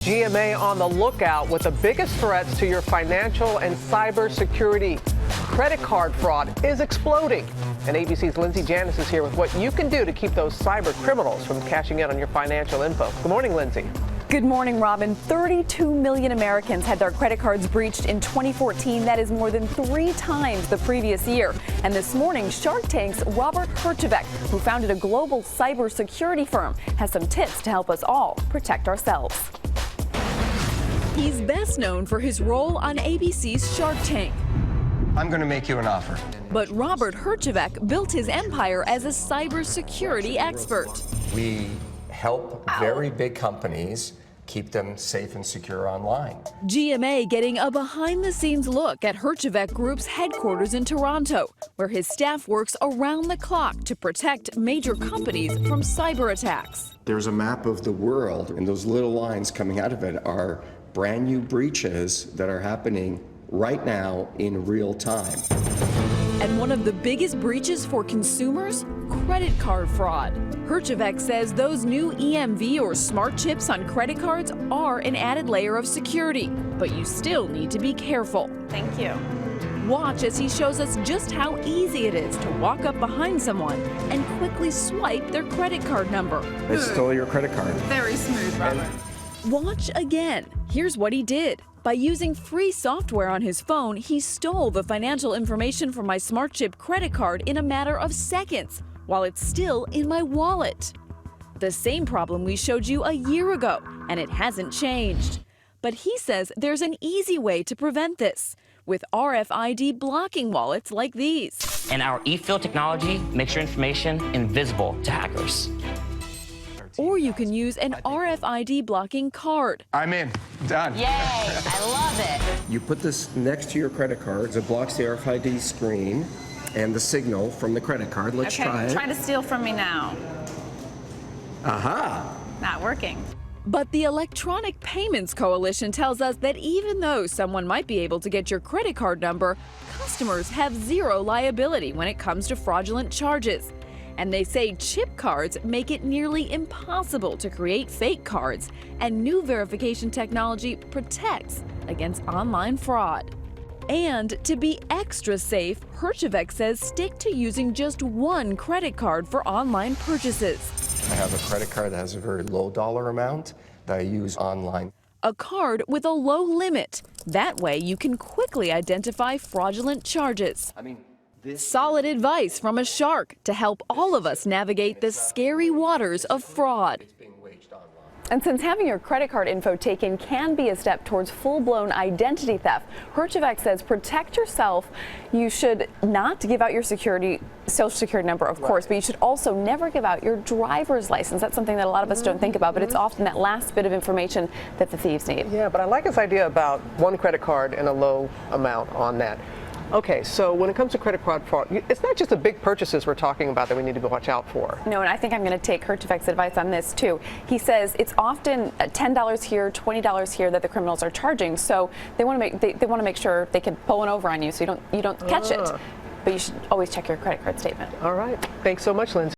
GMA on the lookout with the biggest threats to your financial and cyber security. Credit card fraud is exploding. And ABC's Lindsay Janice is here with what you can do to keep those cyber criminals from cashing in on your financial info. Good morning, Lindsay. Good morning, Robin. 32 million Americans had their credit cards breached in 2014. That is more than 3 times the previous year. And this morning, Shark Tank's Robert Herjavec, who founded a global cybersecurity firm, has some tips to help us all protect ourselves. He's best known for his role on ABC's Shark Tank. I'm going to make you an offer. But Robert Herjavec built his empire as a cybersecurity expert. We help very big companies keep them safe and secure online. GMA getting a behind-the-scenes look at Herjavec Group's headquarters in Toronto, where his staff works around the clock to protect major companies from cyber attacks. There's a map of the world, and those little lines coming out of it are brand new breaches that are happening right now in real time. And one of the biggest breaches for consumers? Credit card fraud. Herjavec says those new EMV or smart chips on credit cards are an added layer of security, but you still need to be careful. Thank you. Watch as he shows us just how easy it is to walk up behind someone and quickly swipe their credit card number. They stole your credit card. Very smooth, Robert. Watch again. Here's what he did. By using free software on his phone, he stole the financial information from my smart chip credit card in a matter of seconds, while it's still in my wallet. The same problem we showed you a year ago, and it hasn't changed. But he says there's an easy way to prevent this, with RFID blocking wallets like these. And our e-fill technology makes your information invisible to hackers. Or you can use an RFID blocking card. I'm in. Done. Yay, I love it. You put this next to your credit card. It blocks the RFID screen and the signal from the credit card. Let's try it. Trying to steal from me now. Aha! Not working. But the Electronic Payments Coalition tells us that even though someone might be able to get your credit card number, customers have zero liability when it comes to fraudulent charges. And they say chip cards make it nearly impossible to create fake cards, and new verification technology protects against online fraud. And to be extra safe, Herjavec says stick to using just one credit card for online purchases. I have a credit card that has a very low dollar amount that I use online. A card with a low limit. That way you can quickly identify fraudulent charges. Solid advice from a shark to help all of us navigate the scary waters of fraud. And since having your credit card info taken can be a step towards full-blown identity theft, Herjavec says protect yourself. You should not give out your social security number, of course, but you should also never give out your driver's license. That's something that a lot of us don't think about, but it's often that last bit of information that the thieves need. Yeah, but I like his idea about one credit card and a low amount on that. Okay, so when it comes to credit card fraud, it's not just the big purchases we're talking about that we need to watch out for. No, and I think I'm going to take Herjavec's advice on this too. He says it's often $10 here, $20 here that the criminals are charging, so they want to make sure they can pull one over on you so you don't catch it. But you should always check your credit card statement. All right, thanks so much, Lindsay.